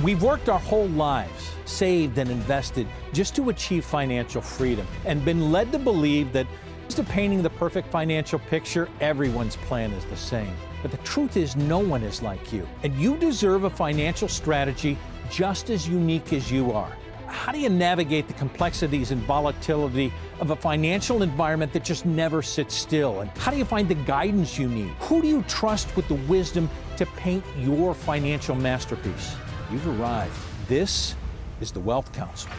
We've worked our whole lives, saved and invested just to achieve financial freedom, and been led to believe that instead of painting the perfect financial picture, everyone's plan is the same. But the truth is, no one is like you, and you deserve a financial strategy just as unique as you are. How do you navigate the complexities and volatility of a financial environment that just never sits still? And how do you find the guidance you need? Who do you trust with the wisdom to paint your financial masterpiece? You've arrived. This is the Wealth Council.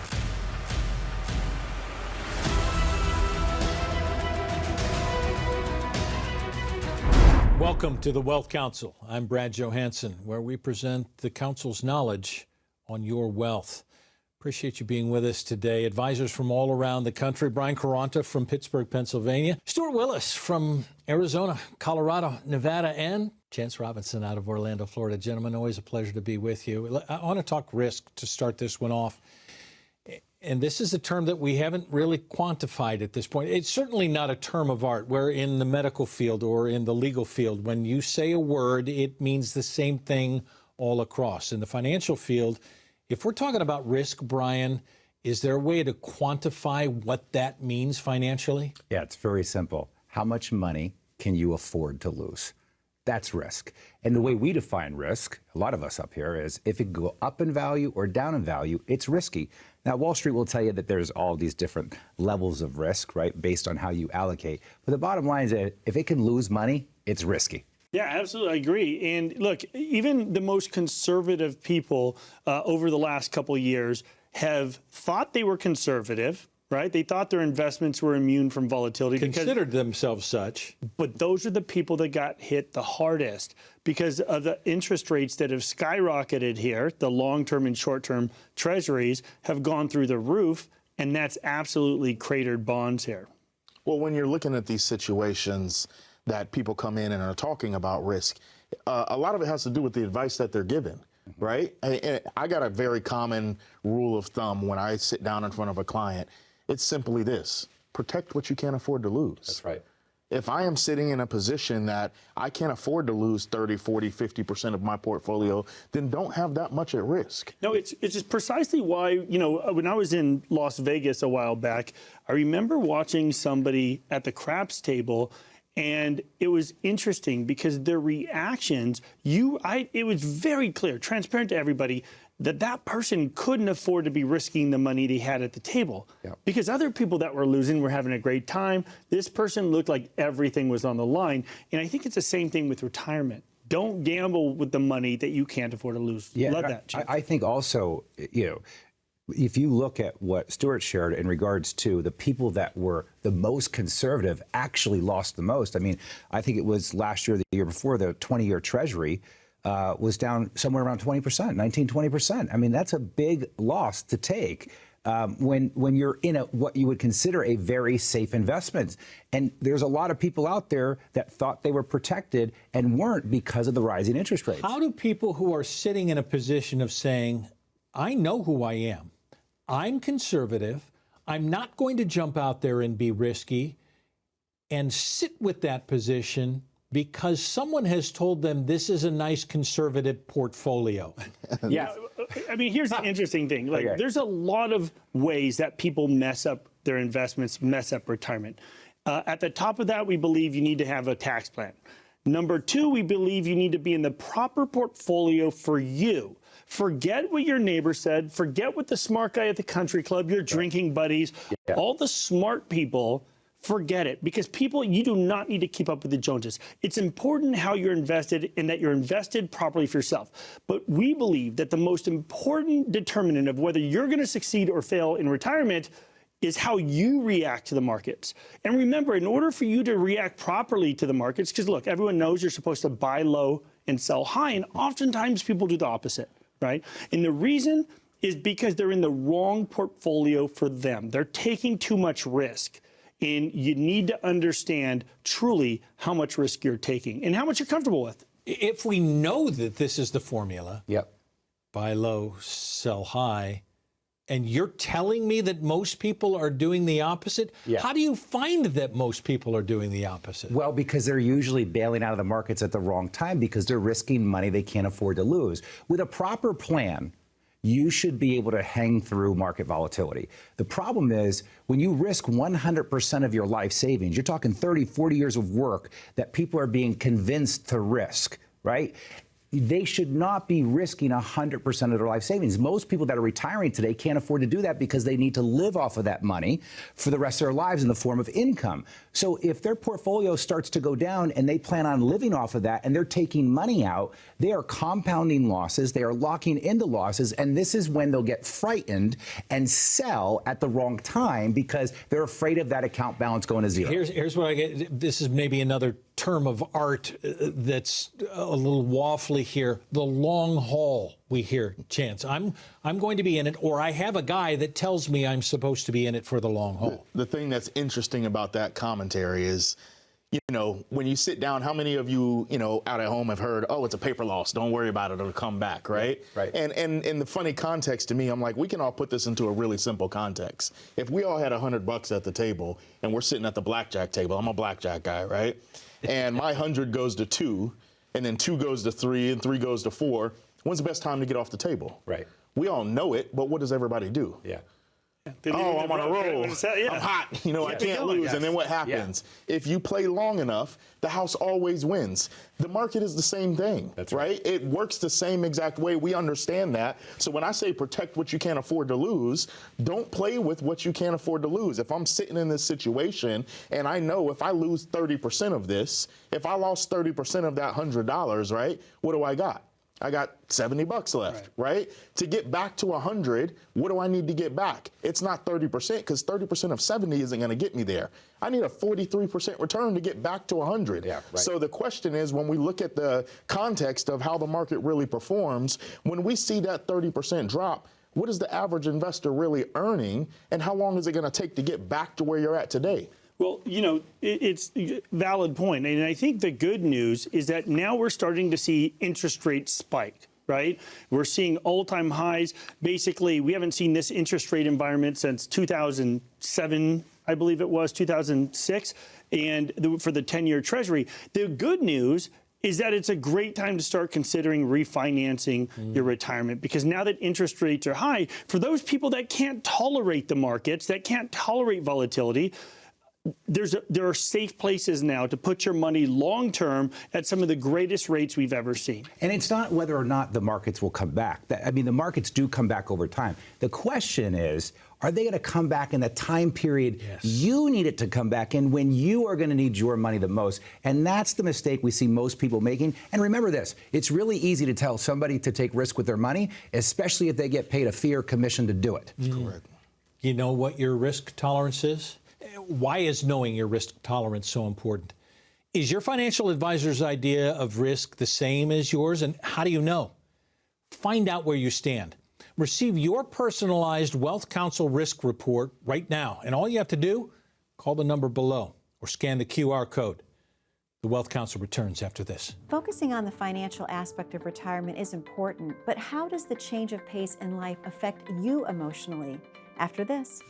Welcome to the Wealth Council. I'm Brad Johansson, where we present the Council's knowledge on your wealth. Appreciate you being with us today. Advisors from all around the country. Brian Caranta from Pittsburgh, Pennsylvania. Stuart Willis from Arizona, Colorado, Nevada, and Chance Robinson out of Orlando, Florida. Gentlemen, always a pleasure to be with you. I want to talk risk to start this one off. And this is a term that we haven't really quantified at this point. It's certainly not a term of art, where in the medical field or in the legal field, when you say a word, it means the same thing all across. In the financial field, if we're talking about risk, Brian, is there a way to quantify what that means financially? Yeah, it's very simple. How much money can you afford to lose? That's risk. And the way we define risk, a lot of us up here, is if it go up in value or down in value, it's risky. Now, Wall Street will tell you that there's all these different levels of risk, right, based on how you allocate. But the bottom line is that if it can lose money, it's risky. Yeah, absolutely. I agree. And look, even the most conservative people over the last couple of years have thought they were conservative, right? They thought their investments were immune from volatility. Considered themselves such. But those are the people that got hit the hardest because of the interest rates that have skyrocketed here. The long-term and short-term treasuries have gone through the roof, and that's absolutely cratered bonds here. Well, when you're looking at these situations that people come in and are talking about risk, a lot of it has to do with the advice that they're given, right? And I got a very common rule of thumb when I sit down in front of a client. It's simply this: protect what you can't afford to lose. That's right. If I am sitting in a position that I can't afford to lose 30, 40, 50% of my portfolio, then don't have that much at risk. No, it's just precisely why, you know, when I was in Las Vegas a while back, I remember watching somebody at the craps table. And it was interesting because their reactions, it was very clear, transparent to everybody, that person couldn't afford to be risking the money they had at the table. Yep. Because other people that were losing were having a great time. This person looked like everything was on the line. And I think it's the same thing with retirement. Don't gamble with the money that you can't afford to lose. Yeah, Let that change. I think also, you know, if you look at what Stuart shared in regards to the people that were the most conservative actually lost the most. I mean, I think it was last year, the year before, the 20-year Treasury was down somewhere around 20%, 19, 20%. I mean, that's a big loss to take when you're in what you would consider a very safe investment. And there's a lot of people out there that thought they were protected and weren't because of the rising interest rates. How do people who are sitting in a position of saying, I know who I am, I'm conservative, I'm not going to jump out there and be risky, and sit with that position because someone has told them this is a nice conservative portfolio? Yeah. I mean, here's the interesting thing. Like, There's a lot of ways that people mess up their investments, mess up retirement. At the top of that, we believe you need to have a tax plan. Number two, we believe you need to be in the proper portfolio for you. Forget what your neighbor said. Forget what the smart guy at the country club, your drinking buddies, all the smart people, forget it. Because people, you do not need to keep up with the Joneses. It's important how you're invested and that you're invested properly for yourself. But we believe that the most important determinant of whether you're going to succeed or fail in retirement is how you react to the markets. And remember, in order for you to react properly to the markets, because look, everyone knows you're supposed to buy low and sell high, and oftentimes people do the opposite. Right? And the reason is because they're in the wrong portfolio for them. They're taking too much risk. And you need to understand truly how much risk you're taking and how much you're comfortable with. If we know that this is the formula, buy low, sell high, and you're telling me that most people are doing the opposite? Yeah. How do you find that most people are doing the opposite? Well, because they're usually bailing out of the markets at the wrong time because they're risking money they can't afford to lose. With a proper plan, you should be able to hang through market volatility. The problem is when you risk 100% of your life savings, you're talking 30, 40 years of work that people are being convinced to risk, right? They should not be risking 100% of their life savings. Most people that are retiring today can't afford to do that because they need to live off of that money for the rest of their lives in the form of income. So if their portfolio starts to go down and they plan on living off of that and they're taking money out, they are compounding losses, they are locking into losses, and this is when they'll get frightened and sell at the wrong time because they're afraid of that account balance going to zero. Here's what I get. This is maybe another term of art that's a little waffly here. The long haul, we hear, Chance. I'm going to be in it, or I have a guy that tells me I'm supposed to be in it for the long haul. The thing that's interesting about that commentary is, you know, when you sit down, how many of you, you know, out at home have heard, oh, it's a paper loss, don't worry about it, it'll come back, right? Right. And in the funny context to me, I'm like, we can all put this into a really simple context. If we all had $100 at the table and we're sitting at the blackjack table, I'm a blackjack guy, right? And my 100 goes to 2, and then 2 goes to 3, and 3 goes to 4. When's the best time to get off the table? Right. We all know it, but what does everybody do? Yeah. Oh, I'm on a roll. Yeah. I'm hot. You know, I can't going. lose. And then what happens? If you play long enough, the house always wins. The market is the same thing, right? It works the same exact way. We understand that. So when I say protect what you can't afford to lose, don't play with what you can't afford to lose. If I'm sitting in this situation and I know if I lose 30% of this, if I lost 30% of that $100, right, what do I got? I got $70 left, right? To get back to 100, what do I need to get back? It's not 30% because 30% of 70 isn't going to get me there. I need a 43% return to get back to 100. Yeah, right. So the question is, when we look at the context of how the market really performs, when we see that 30% drop, what is the average investor really earning, and how long is it going to take to get back to where you're at today? Well, you know, it's a valid point. And I think the good news is that now we're starting to see interest rates spike, right? We're seeing all-time highs. Basically, we haven't seen this interest rate environment since 2007, I believe it was, 2006, and for the 10-year Treasury. The good news is that it's a great time to start considering refinancing your retirement, because now that interest rates are high, for those people that can't tolerate the markets, that can't tolerate volatility, there are safe places now to put your money long term at some of the greatest rates we've ever seen. And it's not whether or not the markets will come back. I mean, the markets do come back over time. The question is, are they going to come back in the time period you need it to come back in, when you are going to need your money the most? And that's the mistake we see most people making. And remember this, it's really easy to tell somebody to take risk with their money, especially if they get paid a fee or commission to do it. Correct. You know what your risk tolerance is? Why is knowing your risk tolerance so important? Is your financial advisor's idea of risk the same as yours? And how do you know? Find out where you stand. Receive your personalized Wealth Counsel risk report right now. And all you have to do, call the number below or scan the QR code. The Wealth Counsel returns after this. Focusing on the financial aspect of retirement is important, but how does the change of pace in life affect you emotionally? After this.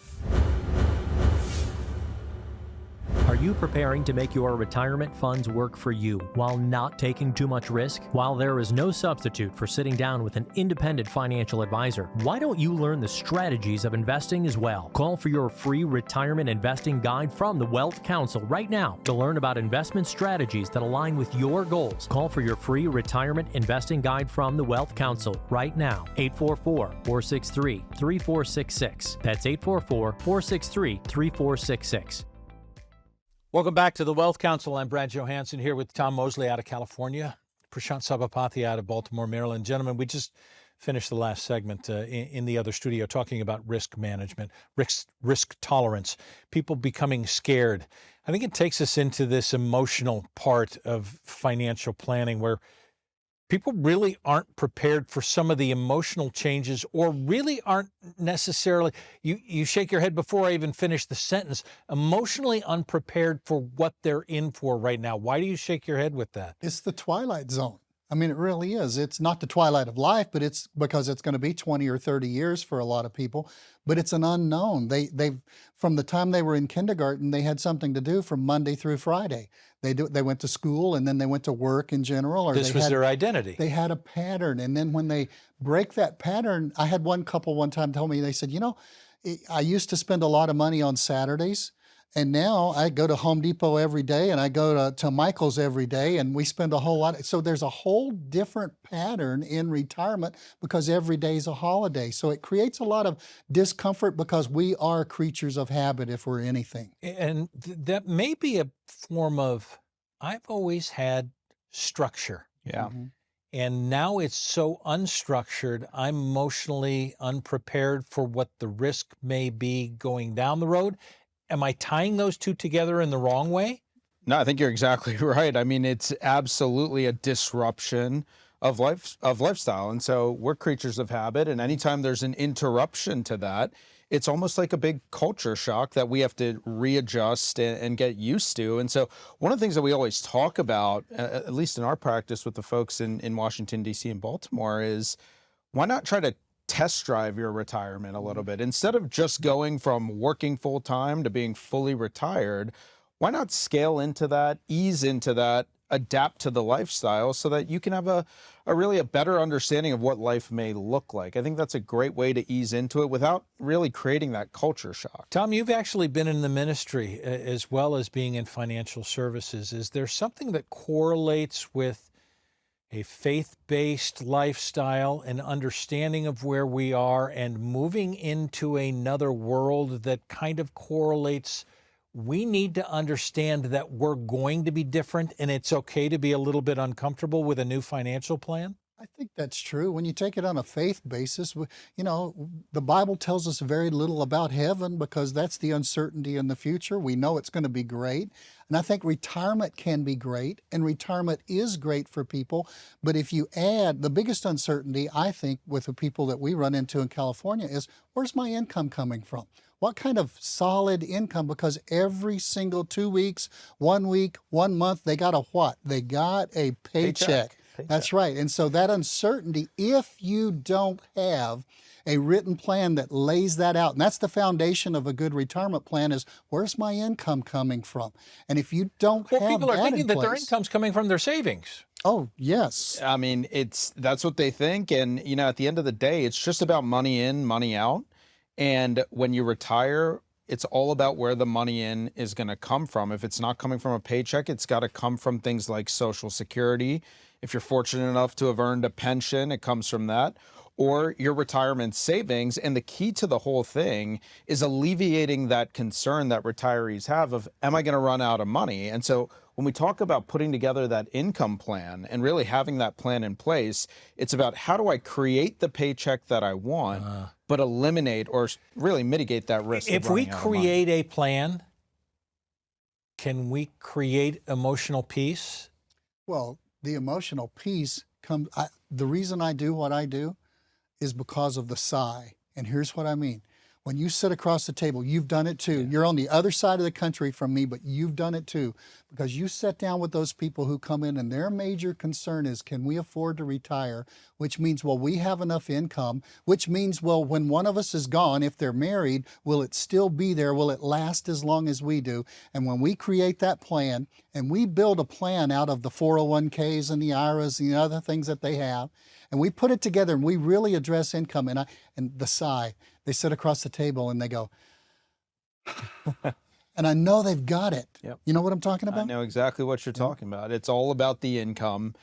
Are you preparing to make your retirement funds work for you while not taking too much risk? While there is no substitute for sitting down with an independent financial advisor, why don't you learn the strategies of investing as well? Call for your free retirement investing guide from the Wealth Counsel right now to learn about investment strategies that align with your goals. Call for your free retirement investing guide from the Wealth Counsel right now. 844-463-3466. That's 844-463-3466. Welcome back to the Wealth Counsel. I'm Brad Johansson here with Tom Mosley out of California, Prashant Sabapathy out of Baltimore, Maryland. Gentlemen, we just finished the last segment in the other studio talking about risk management, risk tolerance, people becoming scared. I think it takes us into this emotional part of financial planning where people really aren't prepared for some of the emotional changes, or really aren't necessarily, you shake your head before I even finish the sentence, emotionally unprepared for what they're in for right now. Why do you shake your head with that? It's the twilight zone. I mean, it really is. It's not the twilight of life, but it's because it's going to be 20 or 30 years for a lot of people, but it's an unknown. They've from the time they were in kindergarten, they had something to do from Monday through Friday. They went to school and then they went to work in general. Or This was their identity. They had a pattern. And then when they break that pattern, I had one couple one time told me, they said, I used to spend a lot of money on Saturdays. And now I go to Home Depot every day and I go to Michael's every day and we spend a whole lot. So there's a whole different pattern in retirement because every day is a holiday. So it creates a lot of discomfort because we are creatures of habit if we're anything. And that may be a form of, I've always had structure. Yeah. Mm-hmm. And now it's so unstructured, I'm emotionally unprepared for what the risk may be going down the road. Am I tying those two together in the wrong way? No, I think you're exactly right. I mean, it's absolutely a disruption of lifestyle. And so we're creatures of habit. And anytime there's an interruption to that, it's almost like a big culture shock that we have to readjust and get used to. And so one of the things that we always talk about, at least in our practice with the folks in Washington, D.C. and Baltimore, is why not try to test drive your retirement a little bit? Instead of just going from working full time to being fully retired, why not scale into that, ease into that, adapt to the lifestyle so that you can have a really better understanding of what life may look like? I think that's a great way to ease into it without really creating that culture shock. Tom, you've actually been in the ministry as well as being in financial services. Is there something that correlates with a faith-based lifestyle, an understanding of where we are, and moving into another world that kind of correlates? We need to understand that we're going to be different and it's okay to be a little bit uncomfortable with a new financial plan? I think that's true. When you take it on a faith basis, the Bible tells us very little about heaven because that's the uncertainty in the future. We know it's going to be great. And I think retirement can be great, and retirement is great for people. But if you add the biggest uncertainty, I think, with the people that we run into in California is, where's my income coming from? What kind of solid income? Because every single 2 weeks, 1 week, 1 month, they got a what? They got a paycheck. That's right. And so that uncertainty, if you don't have a written plan that lays that out, and that's the foundation of a good retirement plan, is where's my income coming from? And if you don't have that in place, people are thinking that their income's coming from their savings. Oh, yes. I mean, that's what they think. And, at the end of the day, it's just about money in, money out. And when you retire, it's all about where the money in is going to come from. If it's not coming from a paycheck, it's got to come from things like Social Security. If you're fortunate enough to have earned a pension, it comes from that, or your retirement savings. And the key to the whole thing is alleviating that concern that retirees have of, am I going to run out of money? And so when we talk about putting together that income plan and really having that plan in place, it's about how do I create the paycheck that I want, but eliminate or really mitigate that risk. If we create a plan, can we create emotional peace? Well, the emotional peace comes, the reason I do what I do is because of the sigh. And here's what I mean. When you sit across the table, you've done it too. You're on the other side of the country from me, but you've done it too. Because you sit down with those people who come in and their major concern is, can we afford to retire? Which means, well, we have enough income, which means, well, when one of us is gone, if they're married, will it still be there? Will it last as long as we do? And when we create that plan and we build a plan out of the 401ks and the IRAs and the other things that they have, and we put it together and we really address income, and the sigh, they sit across the table and they go, and I know they've got it. Yep. You know what I'm talking about? I know exactly what you're talking about. It's all about the income.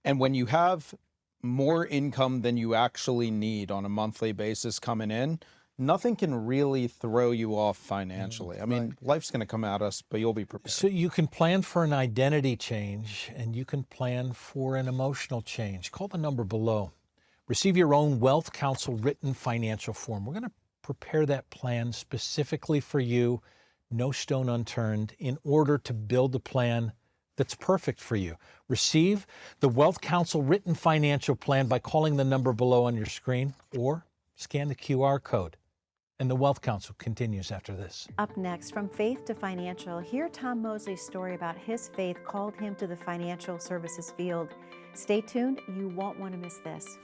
And when you have more income than you actually need on a monthly basis coming in, nothing can really throw you off financially. I mean, life's going to come at us, but you'll be prepared. So you can plan for an identity change and you can plan for an emotional change. Call the number below. Receive your own Wealth Counsel written financial form. We're going to prepare that plan specifically for you, no stone unturned, in order to build a plan that's perfect for you. Receive the Wealth Counsel written financial plan by calling the number below on your screen or scan the QR code. And the Wealth Counsel continues after this. Up next, from faith to financial, hear Tom Mosley's story about his faith called him to the financial services field. Stay tuned, you won't want to miss this.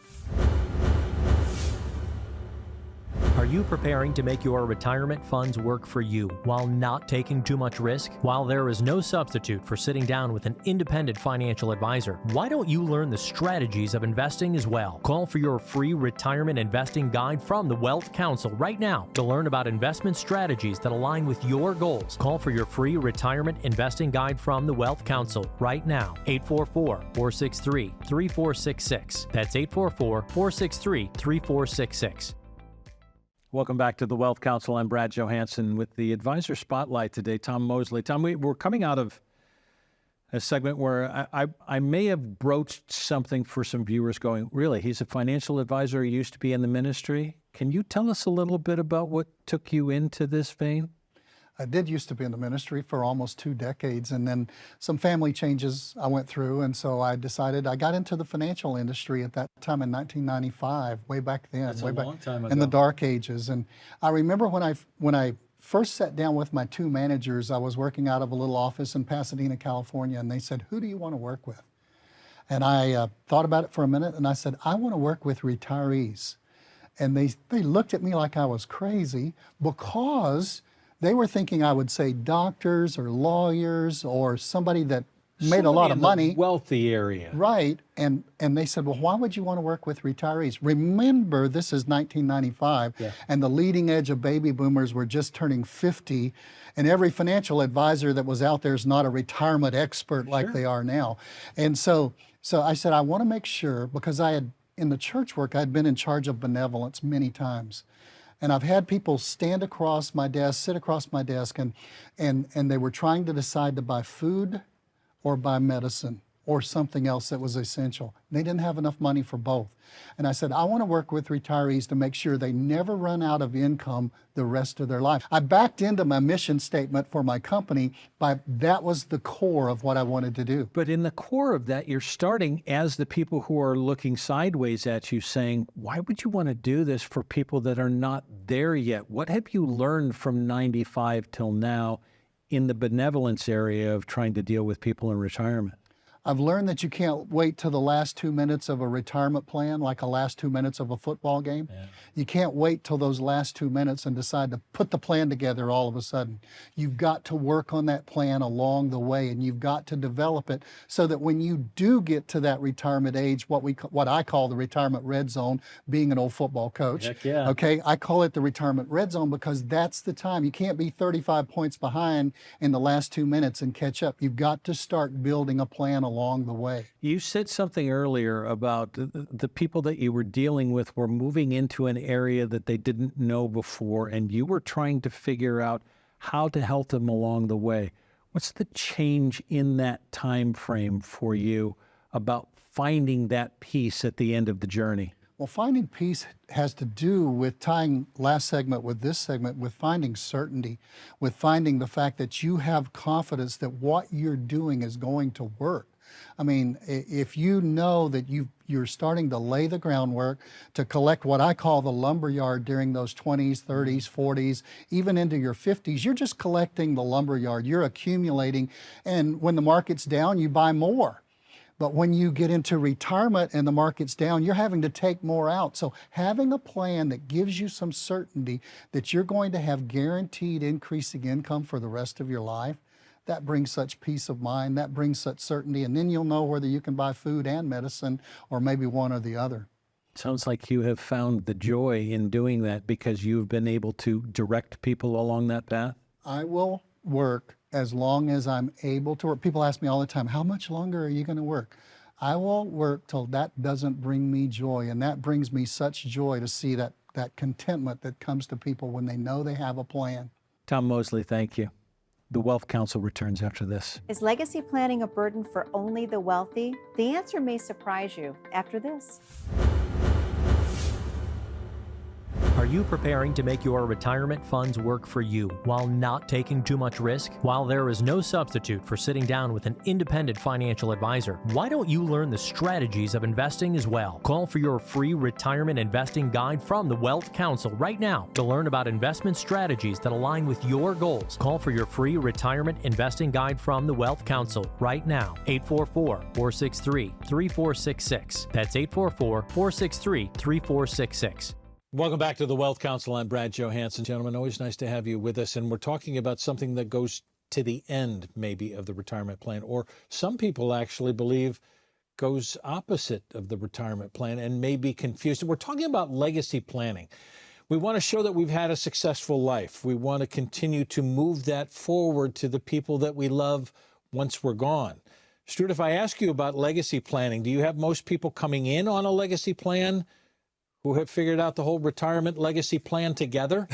Are you preparing to make your retirement funds work for you while not taking too much risk? While there is no substitute for sitting down with an independent financial advisor, why don't you learn the strategies of investing as well? Call for your free retirement investing guide from the Wealth Council right now to learn about investment strategies that align with your goals. Call for your free retirement investing guide from the Wealth Council right now. 844-463-3466. That's 844-463-3466. Welcome back to the Wealth Council. I'm Brad Johansson with the Advisor Spotlight today, Tom Mosley. Tom, we're coming out of a segment where I may have broached something for some viewers going, really, he's a financial advisor, he used to be in the ministry. Can you tell us a little bit about what took you into this vein? I did used to be in the ministry for almost 2 decades, and then some family changes I went through, and so I decided I got into the financial industry at that time in 1995, way back then. That's way a back long time ago. in the dark ages. And I remember when I first sat down with my 2 managers, I was working out of a little office in Pasadena, California, and they said, "Who do you want to work with?" And I thought about it for a minute, and I said, "I want to work with retirees." And they looked at me like I was crazy because they were thinking I would say doctors or lawyers or somebody that made a lot of money. Wealthy area. Right. And they said, well, why would you want to work with retirees? Remember, this is 1995, and the leading edge of baby boomers were just turning 50, and every financial advisor that was out there is not a retirement expert like they are now. And so I said, I want to make sure, because I had, in the church work, I'd been in charge of benevolence many times. And I've had people stand across my desk, sit across my desk, and they were trying to decide to buy food or buy medicine or something else that was essential. They didn't have enough money for both. And I said, I want to work with retirees to make sure they never run out of income the rest of their life. I backed into my mission statement for my company, but that was the core of what I wanted to do. But in the core of that, you're starting as the people who are looking sideways at you saying, why would you want to do this for people that are not there yet? What have you learned from 95 till now in the benevolence area of trying to deal with people in retirement? I've learned that you can't wait till the last 2 minutes of a retirement plan, like the last 2 minutes of a football game. You can't wait till those last 2 minutes and decide to put the plan together all of a sudden. You've got to work on that plan along the way, and you've got to develop it so that when you do get to that retirement age, what I call the retirement red zone, being an old football coach. Heck yeah. Okay, I call it the retirement red zone because that's the time. You can't be 35 points behind in the last 2 minutes and catch up. You've got to start building a plan along the way. You said something earlier about the people that you were dealing with were moving into an area that they didn't know before, and you were trying to figure out how to help them along the way. What's the change in that time frame for you about finding that peace at the end of the journey? Well, finding peace has to do with tying last segment with this segment, with finding certainty, with finding the fact that you have confidence that what you're doing is going to work. I mean, if you know that you're starting to lay the groundwork to collect what I call the lumberyard during those 20s, 30s, 40s, even into your 50s, you're just collecting the lumberyard. You're accumulating, and when the market's down, you buy more. But when you get into retirement and the market's down, you're having to take more out. So having a plan that gives you some certainty that you're going to have guaranteed increasing income for the rest of your life, that brings such peace of mind, that brings such certainty, and then you'll know whether you can buy food and medicine or maybe one or the other. Sounds like you have found the joy in doing that because you've been able to direct people along that path. I will work as long as I'm able to work. People ask me all the time, how much longer are you going to work? I will work till that doesn't bring me joy, and that brings me such joy to see that contentment that comes to people when they know they have a plan. Tom Mosley, thank you. The Wealth Council returns after this. Is legacy planning a burden for only the wealthy? The answer may surprise you after this. Are you preparing to make your retirement funds work for you while not taking too much risk? While there is no substitute for sitting down with an independent financial advisor, why don't you learn the strategies of investing as well? Call for your free retirement investing guide from the Wealth Council right now to learn about investment strategies that align with your goals. Call for your free retirement investing guide from the Wealth Council right now. 844-463-3466. That's 844-463-3466. Welcome back to the Wealth Council. I'm Brad Johansson. Gentlemen, always nice to have you with us. And we're talking about something that goes to the end, maybe, of the retirement plan, or some people actually believe goes opposite of the retirement plan and may be confused. We're talking about legacy planning. We want to show that we've had a successful life. We want to continue to move that forward to the people that we love once we're gone. Stuart, if I ask you about legacy planning, do you have most people coming in on a legacy plan who have figured out the whole retirement legacy plan together?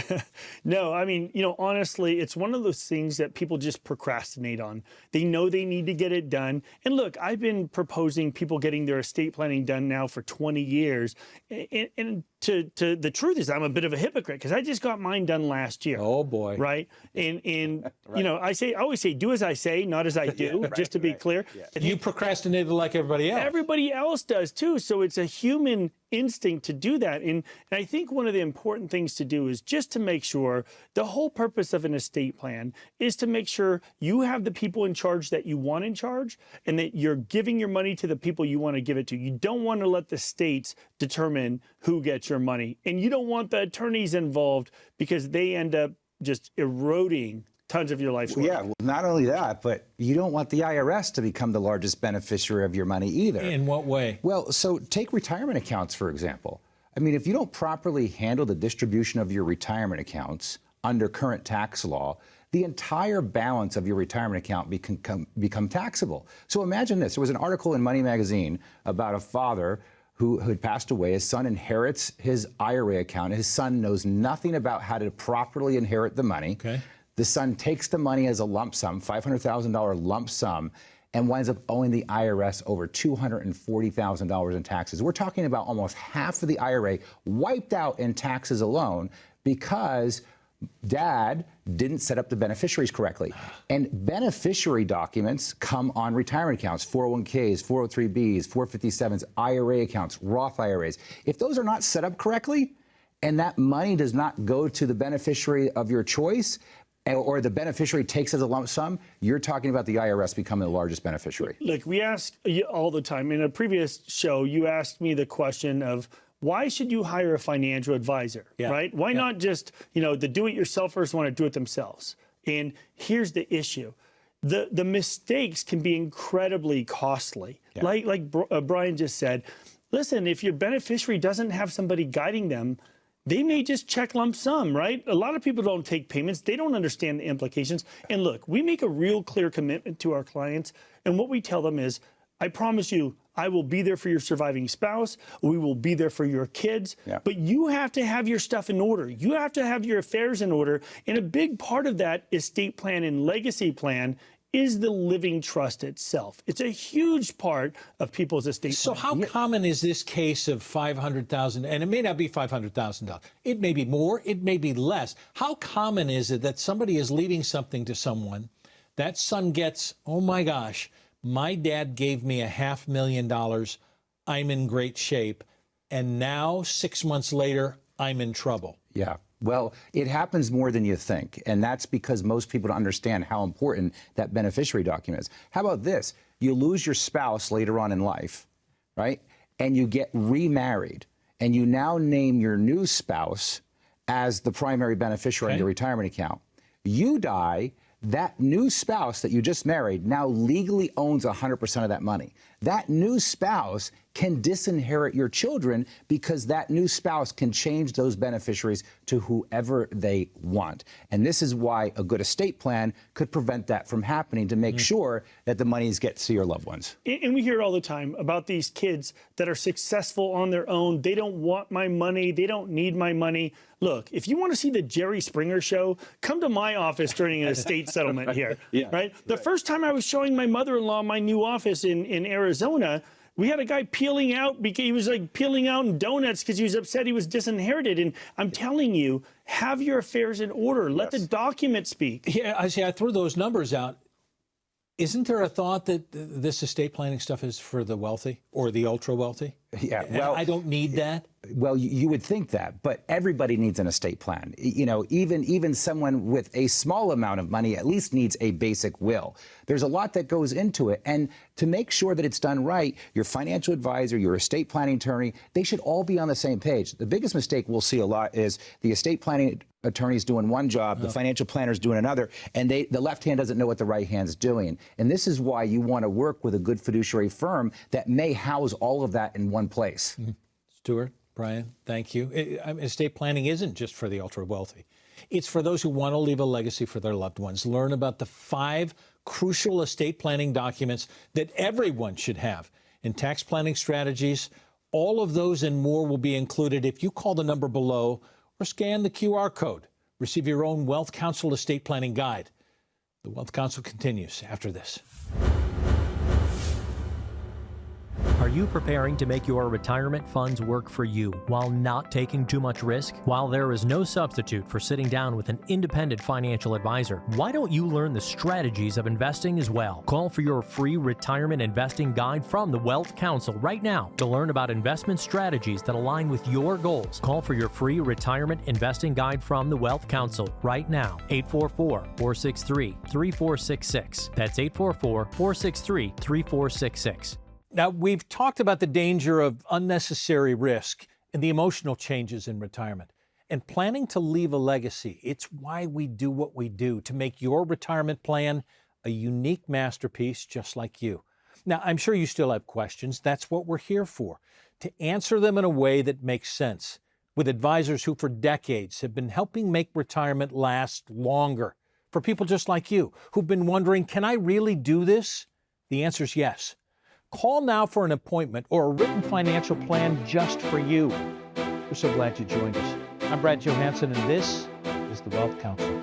No, I mean, honestly, it's one of those things that people just procrastinate on. They know they need to get it done. And look, I've been proposing people getting their estate planning done now for 20 years. And to the truth is, I'm a bit of a hypocrite because I just got mine done last year. Oh boy! Right, and right. I always say, do as I say, not as I do. Right, just to be clear, you procrastinated like everybody else. Everybody else does too. So it's a human instinct to do that. And I think one of the important things to do is just to make sure the whole purpose of an estate plan is to make sure you have the people in charge that you want in charge and that you're giving your money to the people you want to give it to. You don't want to let the states determine who gets your money. And you don't want the attorneys involved because they end up just eroding tons of your life's work. Yeah, well, not only that, but you don't want the IRS to become the largest beneficiary of your money either. In what way? Well, so take retirement accounts, for example. I mean, if you don't properly handle the distribution of your retirement accounts under current tax law, the entire balance of your retirement account become taxable. So imagine this. There was an article in Money Magazine about a father who had passed away. His son inherits his IRA account. His son knows nothing about how to properly inherit the money. Okay. The son takes the money as a lump sum, $500,000 lump sum, and winds up owing the IRS over $240,000 in taxes. We're talking about almost half of the IRA wiped out in taxes alone because Dad didn't set up the beneficiaries correctly. And beneficiary documents come on retirement accounts, 401ks, 403bs, 457s, IRA accounts, Roth IRAs. If those are not set up correctly and that money does not go to the beneficiary of your choice, or the beneficiary takes as a lump sum, you're talking about the IRS becoming the largest beneficiary. Look, we ask all the time. In a previous show, you asked me the question of, why should you hire a financial advisor, right? Why not just, the do-it-yourselfers want to do it themselves? And here's the issue. The mistakes can be incredibly costly. Yeah. Like Brian just said, listen, if your beneficiary doesn't have somebody guiding them, they may just check lump sum, right? A lot of people don't take payments. They don't understand the implications. And look, we make a real clear commitment to our clients. And what we tell them is, I promise you, I will be there for your surviving spouse. We will be there for your kids. Yeah. But you have to have your stuff in order. You have to have your affairs in order. And a big part of that estate plan and legacy plan is the living trust itself. It's a huge part of people's estate So plan. how common is this case of $500,000? And it may not be $500,000. It may be more. It may be less. How common is it that somebody is leaving something to someone, that son gets, oh my gosh, my dad gave me $500,000. I'm in great shape. And now 6 months later, I'm in trouble. Yeah. Well, it happens more than you think, and that's because most people don't understand how important that beneficiary document is. How about this? You lose your spouse later on in life, right? And you get remarried, and you now name your new spouse as the primary beneficiary in your retirement account. You die, that new spouse that you just married now legally owns 100% of that money. That new spouse can disinherit your children because that new spouse can change those beneficiaries to whoever they want. And this is why a good estate plan could prevent that from happening, to make sure that the monies get to your loved ones. And we hear all the time about these kids that are successful on their own. They don't want my money. They don't need my money. Look, if you want to see the Jerry Springer show, come to my office during an estate settlement here, right? The first time I was showing my mother-in-law my new office in Arizona, We had a guy peeling out because he was like peeling out donuts because he was upset he was disinherited. And I'm telling you, have your affairs in order. Let the document speak. Yeah, I threw those numbers out. Isn't there a thought that this estate planning stuff is for the wealthy or the ultra wealthy? Yeah, well, I don't need that. Well, you would think that, but everybody needs an estate plan. You know, even someone with a small amount of money at least needs a basic will. There's a lot that goes into it, and to make sure that it's done right, your financial advisor, your estate planning attorney, they should all be on the same page. The biggest mistake we'll see a lot is the estate planning attorney's doing one job, the financial planner's doing another, and the left hand doesn't know what the right hand's doing. And this is why you want to work with a good fiduciary firm that may house all of that in one place. Mm-hmm. Stuart, Brian, thank you. Estate planning isn't just for the ultra wealthy. It's for those who want to leave a legacy for their loved ones. Learn about the 5 crucial estate planning documents that everyone should have in tax planning strategies. All of those and more will be included if you call the number below or scan the QR code. Receive your own Wealth Counsel estate planning guide. The Wealth Counsel continues after this. Are you preparing to make your retirement funds work for you while not taking too much risk? While there is no substitute for sitting down with an independent financial advisor, why don't you learn the strategies of investing as well? Call for your free retirement investing guide from the Wealth Counsel right now to learn about investment strategies that align with your goals. Call for your free retirement investing guide from the Wealth Counsel right now. 844-463-3466. That's 844-463-3466. Now, we've talked about the danger of unnecessary risk and the emotional changes in retirement. And planning to leave a legacy, it's why we do what we do, to make your retirement plan a unique masterpiece just like you. Now, I'm sure you still have questions. That's what we're here for, to answer them in a way that makes sense, with advisors who for decades have been helping make retirement last longer. For people just like you, who've been wondering, can I really do this? The answer is yes. Call now for an appointment or a written financial plan just for you. We're so glad you joined us. I'm Brad Johansson, and this is the Wealth Counsel.